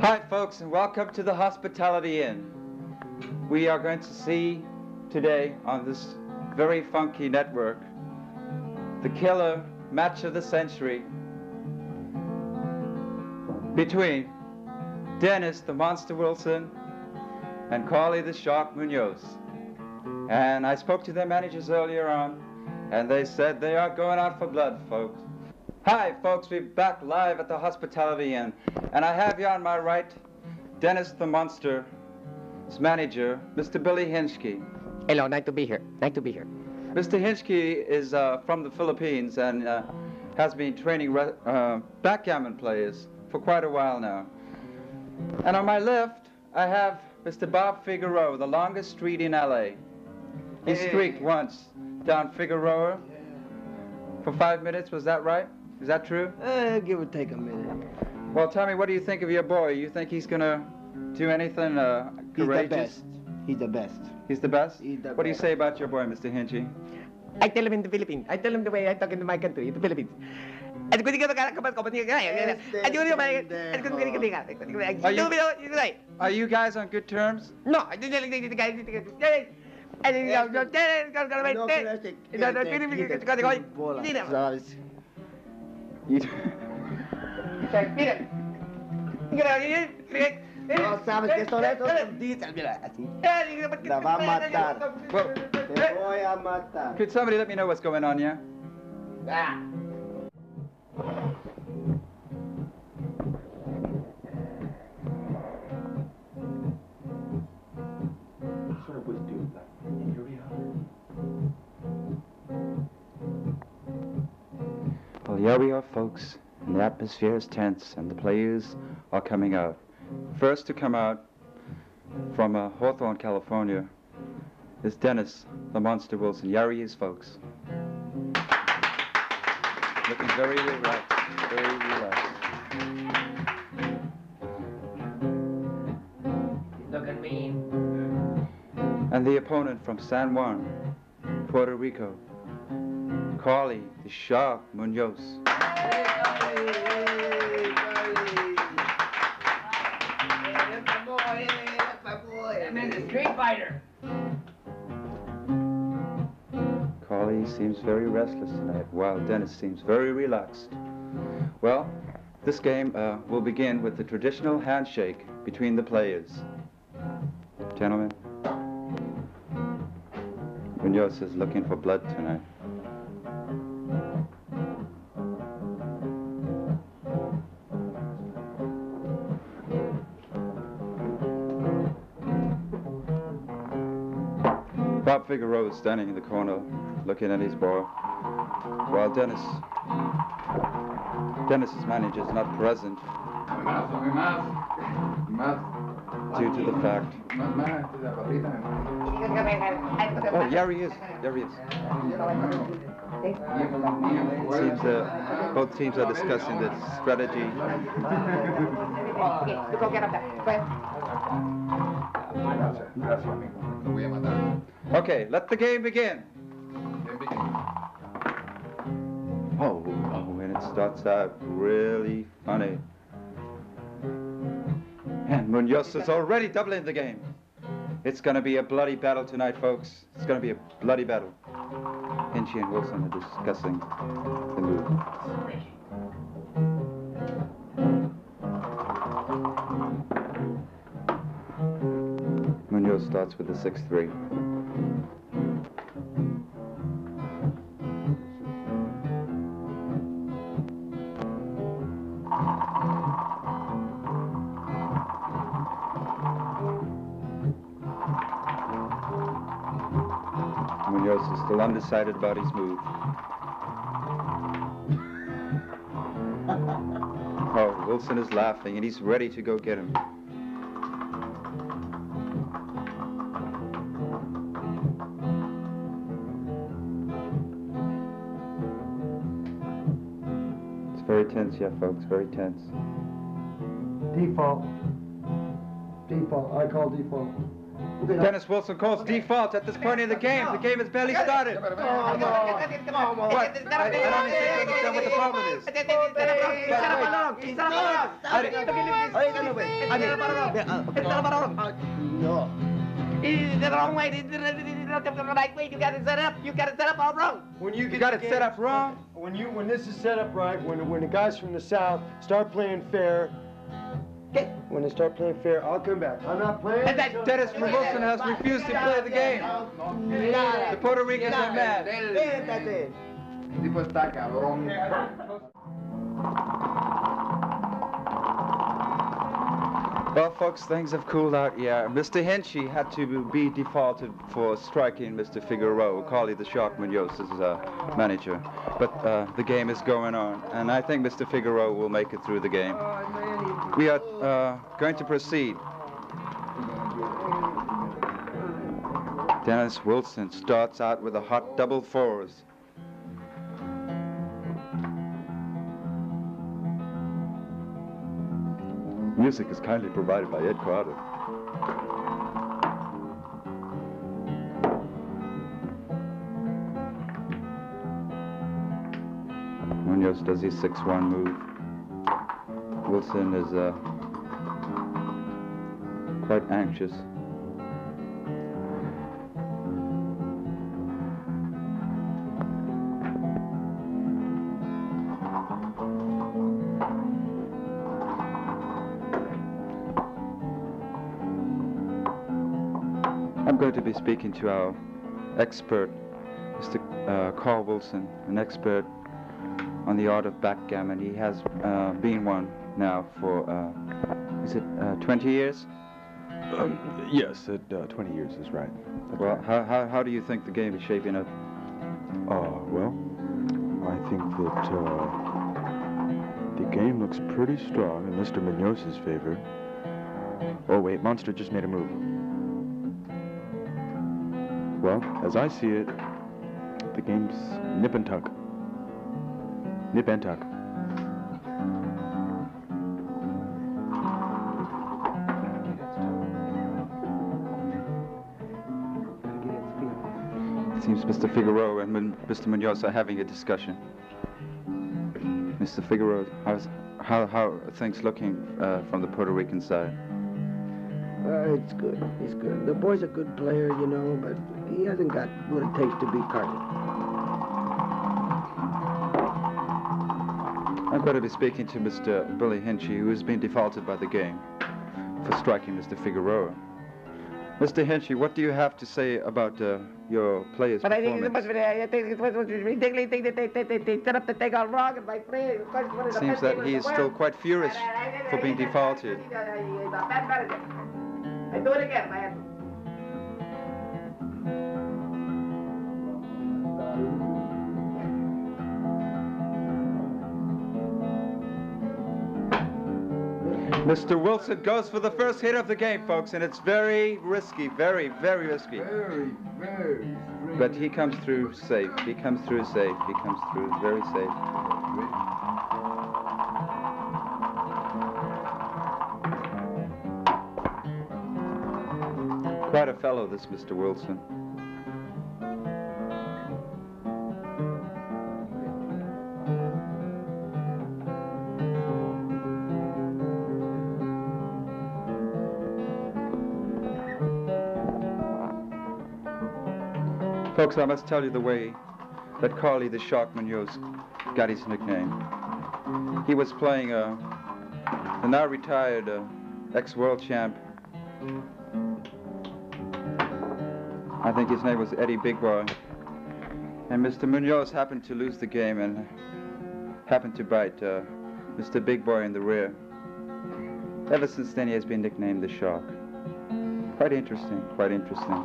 Hi folks, and welcome to the Hospitality Inn. We are going to see today on this very funky network the killer match of the century between Dennis the Monster Wilson and Carly the Shark Munoz. And I spoke to their managers earlier on, and they said they are going out for blood, folks. Hi folks, we're back live at the Hospitality Inn, and I have here on my right Dennis the Monster's manager, Mr. Billy Hinchke. Hello, nice to be here. Nice to be here. Mr. Hinchke is from the Philippines and has been training backgammon players for quite a while now. And on my left, I have Mr. Bob Figueroa, the longest street in LA. He streaked once down Figueroa for 5 minutes, was that right? Is that true? Give or take a minute. Well, tell me, what do you think of your boy? You think he's gonna do anything courageous? He's the best. He's the best? He's the What do you best. say about your boy, Mr. Hinchke? I tell him in the Philippines. I tell him the way I talk in my country, in the Philippines. Are you guys on good terms? No. No sabes qué son esos dices, mira, así. La va a matar. Well, Te voy a matar. could somebody let me know what's going on here? Ah. Well, here we are, folks, and the atmosphere is tense, and the players are coming out. First to come out from Hawthorne, California, is Dennis the Monster Wilson. Here he is, folks. Looking very relaxed, very relaxed. Look at me. And the opponent from San Juan, Puerto Rico, Carly the Shark Munoz. I'm the street fighter. Carly seems very restless tonight, while Dennis seems very relaxed. Well, this game will begin with the traditional handshake between the players. Gentlemen, Munoz is looking for blood tonight. Bob Figueroa is standing in the corner looking at his ball, while Dennis's manager is not present due to the fact. Oh, there he is. There he is. Seems both teams are discussing the strategy. Okay, let the game begin. Oh, and it starts out really funny. And Munoz is already doubling the game. It's going to be a bloody battle tonight, folks. It's going to be a bloody battle. Hinchke and Wilson are discussing the move. Munoz starts with the 6-3. Munoz is still undecided about his move. Oh, Wilson is laughing and he's ready to go get him. It's very tense, yeah, folks, very tense. Default. Default. I call default. Dennis Wilson calls default at this point in the game. The game has barely started. What? I don't seem to understand what the problem is. No. It's the wrong way. It's the right way. You got it set up. You got it set up all wrong. You got it set up wrong? When this is set up right, when the guys from the South start playing fair, when they start playing fair, I'll come back. I'm not playing. Dennis Wilson has refused to play the game. The Puerto Ricans are mad. Tipo está cabrón. Well, folks, things have cooled out here. Mr. Henchy had to be defaulted for striking Mr. Figueroa, Carly the Shark Munoz's manager. But the game is going on, and I think Mr. Figueroa will make it through the game. We are going to proceed. Dennis Wilson starts out with a hot double fours. Music is kindly provided by Ed Carter. Munoz does his 6-1 move. Wilson is quite anxious. I'm going to be speaking to our expert, Mr. Carl Wilson, an expert on the art of backgammon. He has been one now for, is it 20 years? Yes, 20 years is right. Well, how do you think the game is shaping up? Well, I think that the game looks pretty strong in Mr. Munoz's favor. Oh, wait, Monster just made a move. Well, as I see it, the game's nip and tuck. Nip and tuck. It seems Mr. Figueroa and Mr. Munoz are having a discussion. Mr. Figueroa, how are things looking from the Puerto Rican side? It's good. He's good. The boy's a good player, you know, but he hasn't got what it takes to beat Carter. I'm going to be speaking to Mr. Billy Henchy, who has been defaulted by the game for striking Mr. Figueroa. Mr. Henchy, what do you have to say about your player's But I think performance? it was ridiculous. They set up the thing all wrong, and my play. Seems that he is still quite furious for being defaulted. I do it again, man. Mr. Wilson goes for the first hit of the game, folks, and it's very risky, very, very risky. Very. But he comes through safe. He comes through safe. He comes through very safe. Quite a fellow, this Mr. Wilson. Folks, I must tell you the way that Carly the Shark Munoz got his nickname. He was playing the now retired ex-world champ. I think his name was Eddie Big Boy. And Mr. Munoz happened to lose the game and happened to bite Mr. Big Boy in the rear. Ever since then, he has been nicknamed the Shark. Quite interesting, quite interesting.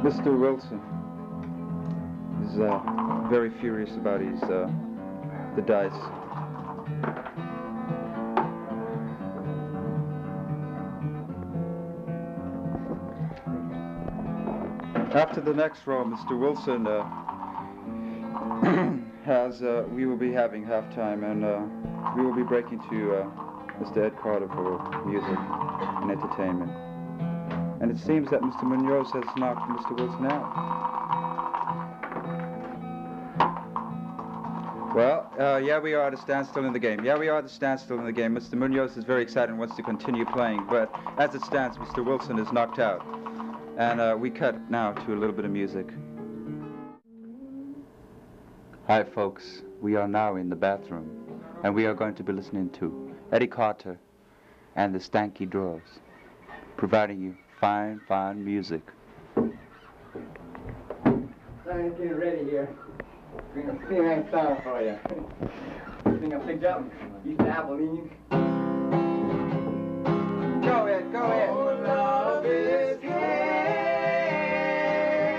Mr. Wilson is very furious about his the dice. After the next row, Mr. Wilson we will be having halftime, and we will be breaking to Mr. Ed Carter for music and entertainment. And it seems that Mr. Munoz has knocked Mr. Wilson out. Well, yeah, we are at a standstill in the game. Yeah, we are at a standstill in the game. Mr. Munoz is very excited and wants to continue playing, but as it stands, Mr. Wilson is knocked out. And we cut now to a little bit of music. Hi, folks. We are now in the bathroom, and we are going to be listening to Eddie Carter and the Stanky Drawers, providing you fine, fine music. I'm getting ready here. Bring a nice song for you. Thing I picked up. East Abilene. Go ahead, go ahead. Oh, love is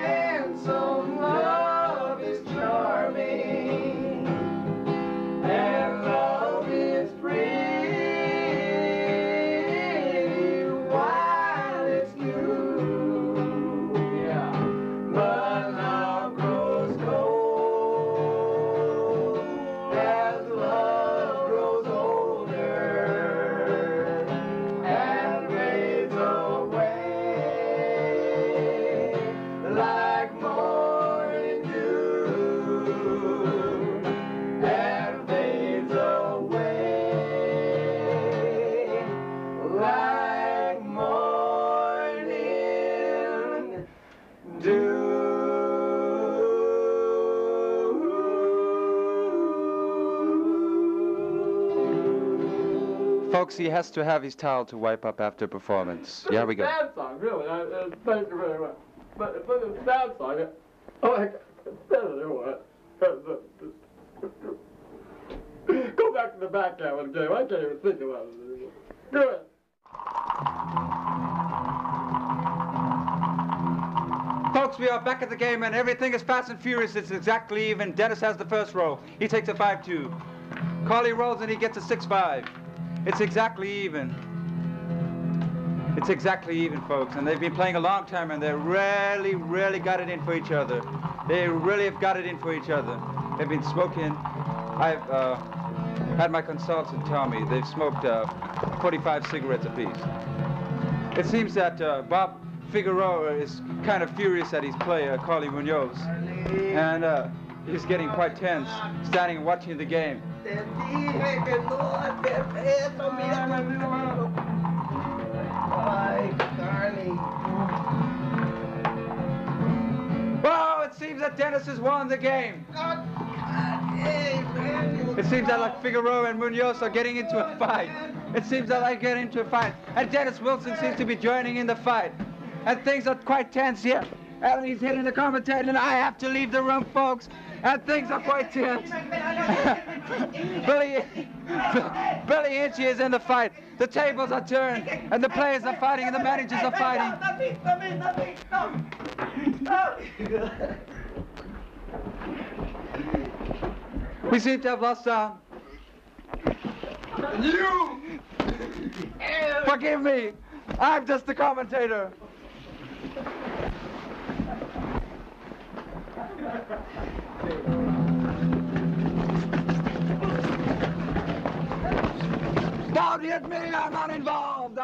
handsome, love is charming, and love is pretty while it's new. Yeah. But love grows cold as love grows older and fades away like morning dew and fades away like morning dew. Folks, he has to have his towel to wipe up after performance. Yeah, we go. Sad song, really. Thank you very much. But it's a sad song. Oh, I said it what? Go back to the backgammon game. I can't even think about it anymore. Do it. Folks, we are back at the game, and everything is fast and furious. It's exactly even. Dennis has the first roll. He takes a 5-2. Carly rolls, and he gets a 6-5. It's exactly even. It's exactly even, folks. And they've been playing a long time, and they really got it in for each other. They really have got it in for each other. They've been smoking. I've had my consultant tell me they've smoked 45 cigarettes apiece. It seems that Bob Figueroa is kind of furious at his player, Carly Munoz. And he's getting quite tense, standing and watching the game. Oh, it seems that Dennis has won the game. It seems that like Figueroa and Munoz are getting into a fight. It seems that they're getting into a fight. And Dennis Wilson seems to be joining in the fight. And things are quite tense here. And he's hitting the commentator, and I have to leave the room, folks. And things are quite tense. Billy Inchy is in the fight. The tables are turned, and the players are fighting, and the managers are fighting. We seem to have lost our... You! Forgive me. I'm just the commentator. Don't hit me, I'm not involved.